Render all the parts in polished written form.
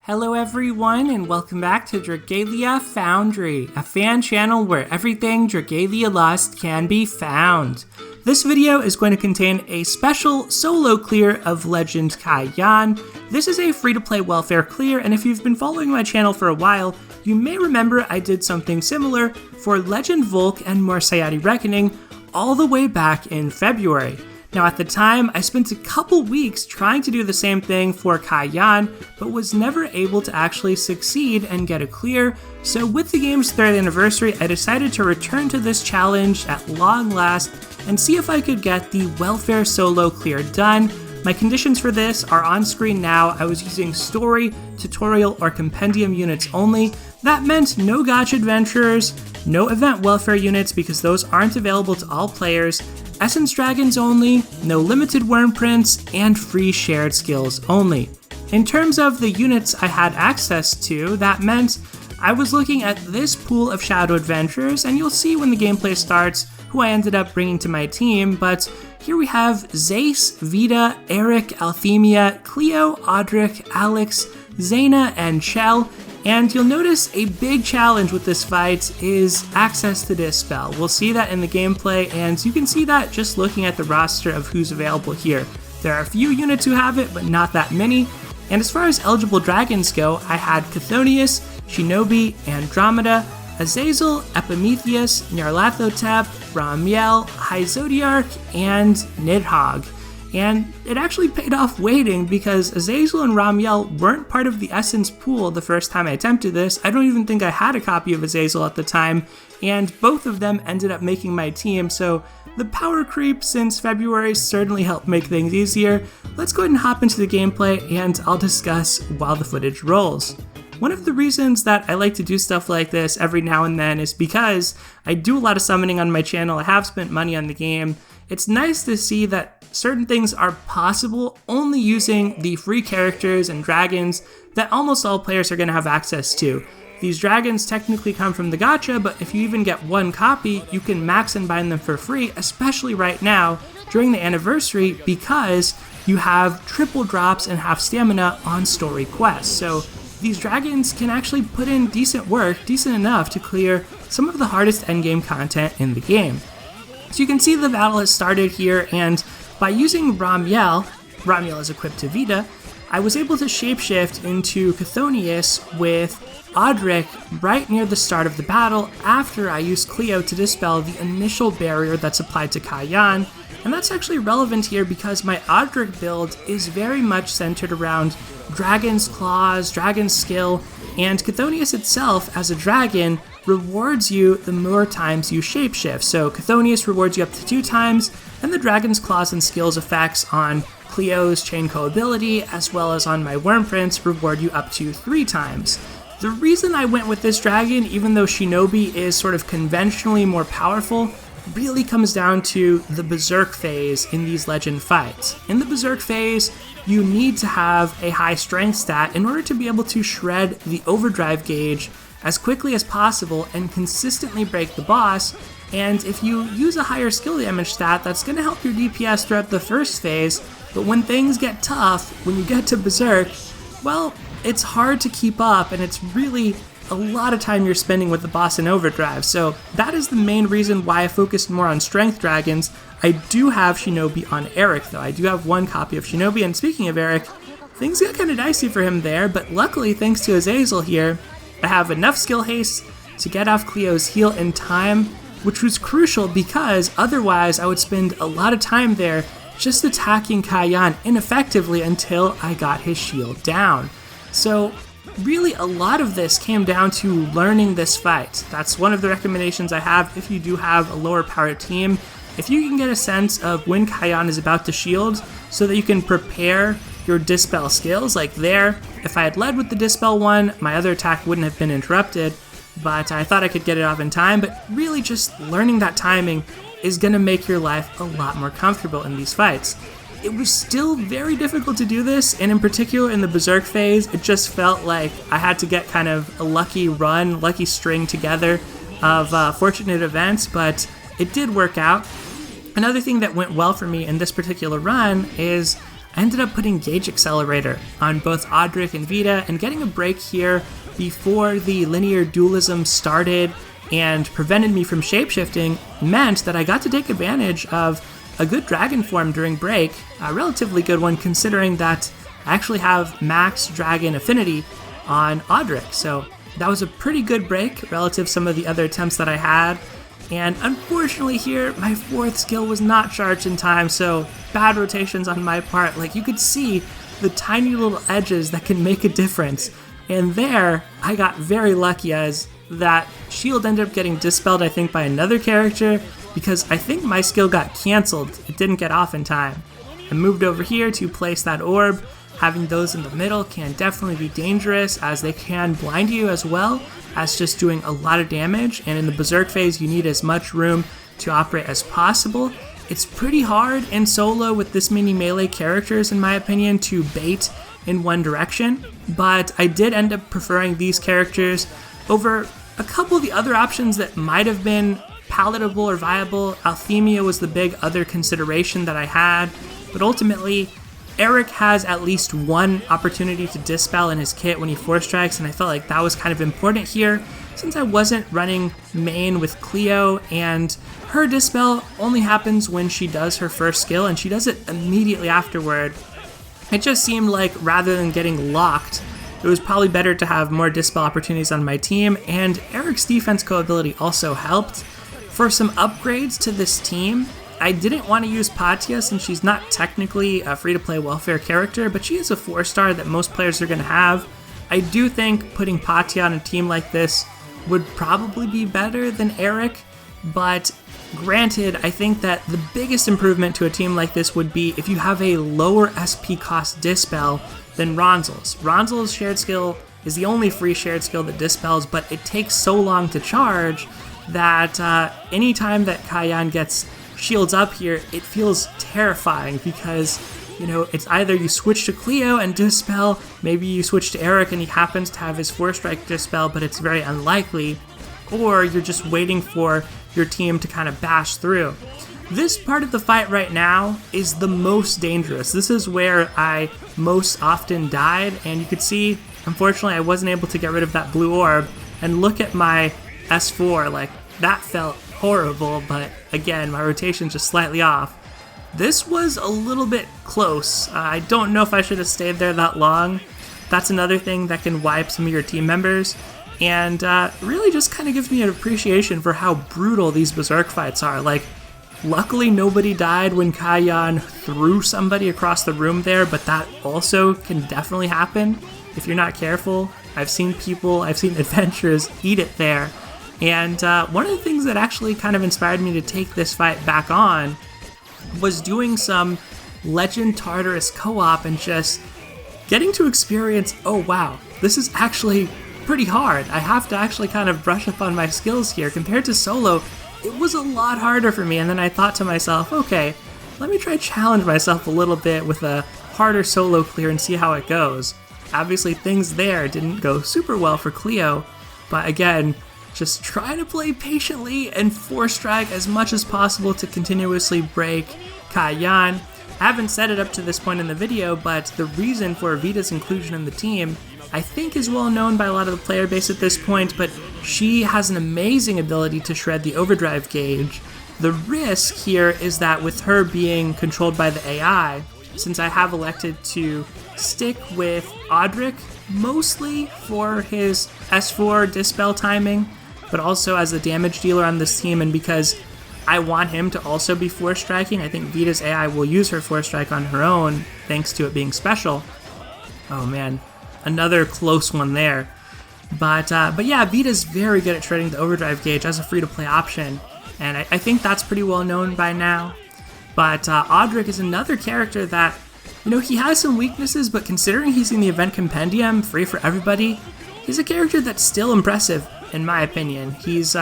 Hello everyone and welcome back to Dragalia Foundry, a fan channel where everything Dragalia Lost can be found. This video is going to contain a special solo clear of Legend Kaiyan. This is a free-to-play welfare clear, and if you've been following my channel for a while, you may remember I did something similar for Legend Volk and Morsayati Reckoning all the way back in February. Now at the time, I spent a couple weeks trying to do the same thing for Kaiyan, but was never able to actually succeed and get a clear, so with the game's 3rd anniversary, I decided to return to this challenge at long last and see if I could get the welfare solo clear done. My conditions for this are on screen now. I was using story, tutorial, or compendium units only. That meant no gotcha adventurers, no event welfare units because those aren't available to all players, Essence Dragons only, no limited Wyrmprints, and free shared skills only. In terms of the units I had access to, that meant I was looking at this pool of Shadow Adventurers, and you'll see when the gameplay starts who I ended up bringing to my team, but here we have Zace, Vita, Eric, Althemia, Cleo, Audric, Alex, Zaina, and Chell. And you'll notice a big challenge with this fight is access to Dispel. We'll see that in the gameplay, and you can see that just looking at the roster of who's available here. There are a few units who have it, but not that many. And as far as eligible dragons go, I had Chthonius, Shinobi, Andromeda, Azazel, Epimetheus, Nyarlathotep, Ramiel, High Zodiarch, and Nidhogg. And it actually paid off waiting because Azazel and Ramiel weren't part of the Essence pool the first time I attempted this. I don't even think I had a copy of Azazel at the time, and both of them ended up making my team, so the power creep since February certainly helped make things easier. Let's go ahead and hop into the gameplay and I'll discuss while the footage rolls. One of the reasons that I like to do stuff like this every now and then is because I do a lot of summoning on my channel. I have spent money on the game. It's nice to see that certain things are possible only using the free characters and dragons that almost all players are going to have access to. These dragons technically come from the gacha, but if you even get one copy, you can max and bind them for free, especially right now during the anniversary because you have triple drops and half stamina on story quests. So these dragons can actually put in decent work, decent enough to clear some of the hardest endgame content in the game. So you can see the battle has started here, and by using Ramiel is equipped to Vita, I was able to shapeshift into Chthonius with Audric right near the start of the battle after I used Cleo to dispel the initial barrier that's applied to Kaiyan. And that's actually relevant here because my Audric build is very much centered around Dragon's Claws, Dragon's Skill, and Chthonius itself as a dragon rewards you the more times you shapeshift. So Chthonius rewards you up to 2 times, and the Dragon's Claws and Skills effects on Cleo's Chainco ability, as well as on my Wyrmprints, reward you up to 3 times. The reason I went with this dragon, even though Shinobi is sort of conventionally more powerful, really comes down to the Berserk phase in these legend fights. In the Berserk phase, you need to have a high strength stat in order to be able to shred the overdrive gauge as quickly as possible and consistently break the boss. And if you use a higher skill damage stat, that's going to help your DPS throughout the first phase, but when things get tough, when you get to Berserk, well, it's hard to keep up, and it's really a lot of time you're spending with the boss in overdrive. So that is the main reason why I focused more on strength dragons. I do have Shinobi on Eric though. I do have one copy of Shinobi, and speaking of Eric, things got kind of dicey for him there, but luckily thanks to Azazel here, I have enough skill haste to get off Cleo's heal in time, which was crucial because otherwise I would spend a lot of time there just attacking Kaiyan ineffectively until I got his shield down. So really a lot of this came down to learning this fight. That's one of the recommendations I have if you do have a lower powered team. If you can get a sense of when Kaiyan is about to shield so that you can prepare your dispel skills, like there, if I had led with the dispel one, my other attack wouldn't have been interrupted, but I thought I could get it off in time. But really just learning that timing is going to make your life a lot more comfortable in these fights. It was still very difficult to do this, and in particular in the Berserk phase, it just felt like I had to get kind of a lucky run, lucky string together of fortunate events, but it did work out. Another thing that went well for me in this particular run is I ended up putting Gauge Accelerator on both Audric and Vita, and getting a break here before the linear dualism started and prevented me from shapeshifting meant that I got to take advantage of a good dragon form during break, a relatively good one considering that I actually have max dragon affinity on Audric, so that was a pretty good break relative to some of the other attempts that I had. And unfortunately here, my 4th skill was not charged in time, so bad rotations on my part. Like, you could see the tiny little edges that can make a difference. And there, I got very lucky as that shield ended up getting dispelled, I think, by another character, because I think my skill got cancelled. It didn't get off in time. I moved over here to place that orb. Having those in the middle can definitely be dangerous, as they can blind you as well as just doing a lot of damage, and in the Berserk phase you need as much room to operate as possible. It's pretty hard in solo with this many melee characters, in my opinion, to bait in one direction, but I did end up preferring these characters over a couple of the other options that might have been palatable or viable. Althemia was the big other consideration that I had, but ultimately Eric has at least one opportunity to dispel in his kit when he force strikes, and I felt like that was kind of important here since I wasn't running main with Cleo, and her dispel only happens when she does her first skill, and she does it immediately afterward. It just seemed like rather than getting locked, it was probably better to have more dispel opportunities on my team, and Eric's defense co-ability also helped. For some upgrades to this team, I didn't want to use Patia since she's not technically a free-to-play welfare character, but she is a 4-star that most players are going to have. I do think putting Patia on a team like this would probably be better than Eric, but granted, I think that the biggest improvement to a team like this would be if you have a lower SP cost dispel than Ronzel's. Ronzel's shared skill is the only free shared skill that dispels, but it takes so long to charge that anytime that Kayan gets shields up here, it feels terrifying because, you know, it's either you switch to Cleo and dispel, maybe you switch to Eric and he happens to have his 4-strike dispel, but it's very unlikely, or you're just waiting for your team to kind of bash through. This part of the fight right now is the most dangerous. This is where I most often died, and you could see, unfortunately, I wasn't able to get rid of that blue orb, and look at my S4, like, that felt horrible, but again, my rotation's just slightly off. This was a little bit close. I don't know if I should have stayed there that long. That's another thing that can wipe some of your team members, and really just kind of gives me an appreciation for how brutal these Berserk fights are. Like, luckily nobody died when Kayan threw somebody across the room there, but that also can definitely happen if you're not careful. I've seen adventurers eat it there. And one of the things that actually kind of inspired me to take this fight back on was doing some Legend Tartarus co-op and just getting to experience, oh wow, this is actually pretty hard. I have to actually kind of brush up on my skills here. Compared to solo, it was a lot harder for me, and then I thought to myself, okay, let me try challenge myself a little bit with a harder solo clear and see how it goes. Obviously things there didn't go super well for Cleo, but again, just try to play patiently and 4-strike as much as possible to continuously break Kayan. I haven't said it up to this point in the video, but the reason for Vita's inclusion in the team I think is well known by a lot of the player base at this point, but she has an amazing ability to shred the overdrive gauge. The risk here is that with her being controlled by the AI, since I have elected to stick with Audric mostly for his S4 dispel timing, but also as a damage dealer on this team, and because I want him to also be 4-striking, I think Vita's AI will use her 4-strike on her own, thanks to it being special. Oh man, another close one there. But yeah, Vita's very good at shredding the overdrive gauge as a free-to-play option, and I think that's pretty well known by now. But Audric is another character that, you know, he has some weaknesses, but considering he's in the event compendium, free for everybody, he's a character that's still impressive, in my opinion. He's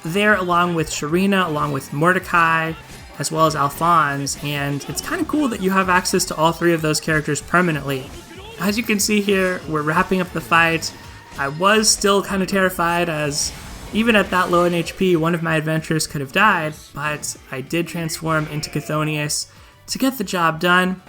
there along with Sharina, along with Mordecai, as well as Alphonse, and it's kind of cool that you have access to all three of those characters permanently. As you can see here, we're wrapping up the fight. I was still kind of terrified, as even at that low in HP, one of my adventurers could have died, but I did transform into Chthonius to get the job done.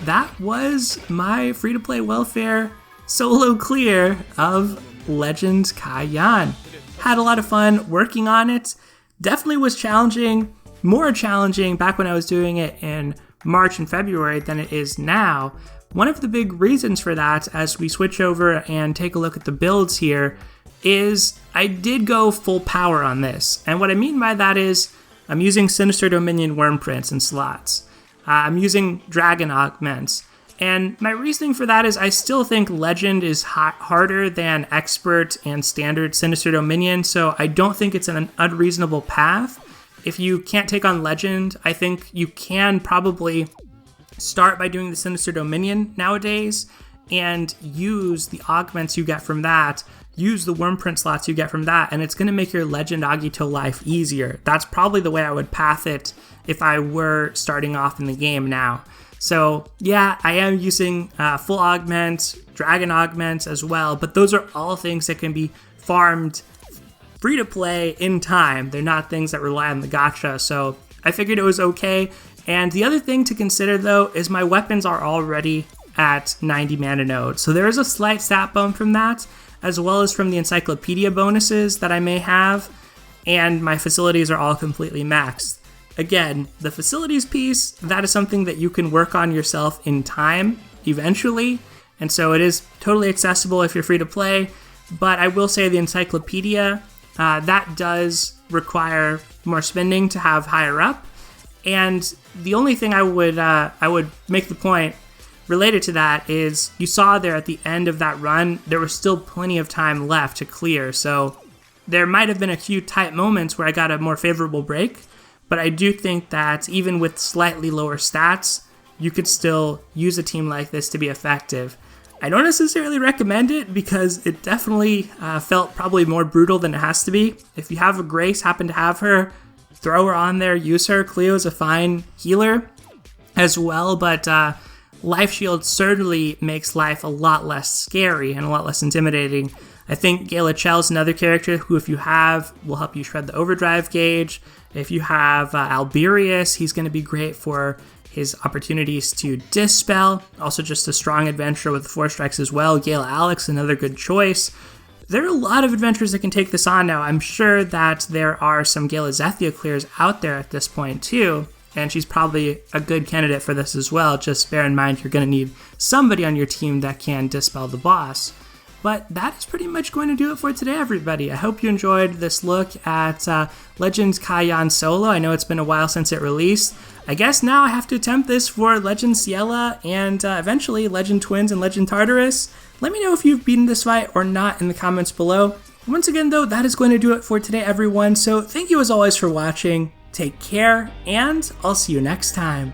that was my free-to-play welfare solo clear of Legend Kaiyan. Had a lot of fun working on it. Definitely was challenging, more challenging back when I was doing it in March and February than it is now. One of the big reasons for that, as we switch over and take a look at the builds here, is I did go full power on this. And what I mean by that is I'm using Sinister Dominion Wyrmprints in slots. I'm using Dragon Augments. And my reasoning for that is I still think Legend is harder than Expert and Standard Sinister Dominion, so I don't think it's an unreasonable path. If you can't take on Legend, I think you can probably start by doing the Sinister Dominion nowadays and use the augments you get from that, use the Wyrmprint slots you get from that, and it's going to make your Legend Agito life easier. That's probably the way I would path it if I were starting off in the game now. So yeah, I am using full augments, dragon augments as well, but those are all things that can be farmed free to play in time. They're not things that rely on the gacha, so I figured it was okay. And the other thing to consider though is my weapons are already at 90 mana node, so there is a slight stat bump from that, as well as from the encyclopedia bonuses that I may have, and my facilities are all completely maxed. Again, the facilities piece, that is something that you can work on yourself in time, eventually, and so it is totally accessible if you're free to play, but I will say the encyclopedia, that does require more spending to have higher up, and the only thing I would make the point related to that is you saw there at the end of that run, there was still plenty of time left to clear, so there might have been a few tight moments where I got a more favorable break, but I do think that even with slightly lower stats, you could still use a team like this to be effective. I don't necessarily recommend it because it definitely felt probably more brutal than it has to be. If you have a Grace, happen to have her, throw her on there, use her. Cleo is a fine healer as well, but Life Shield certainly makes life a lot less scary and a lot less intimidating. I think Gala Chell is another character who, if you have, will help you shred the overdrive gauge. If you have Alberius, he's going to be great for his opportunities to dispel. Also just a strong adventurer with 4 strikes as well. Gala Alex, another good choice. There are a lot of adventurers that can take this on now. I'm sure that there are some Gala Zethia clears out there at this point too, and she's probably a good candidate for this as well. Just bear in mind you're going to need somebody on your team that can dispel the boss. But that is pretty much going to do it for today, everybody. I hope you enjoyed this look at Legends Kaiyan Solo. I know it's been a while since it released. I guess now I have to attempt this for Legend Ciela and eventually Legend Twins and Legend Tartarus. Let me know if you've beaten this fight or not in the comments below. Once again, though, that is going to do it for today, everyone. So thank you as always for watching. Take care, and I'll see you next time.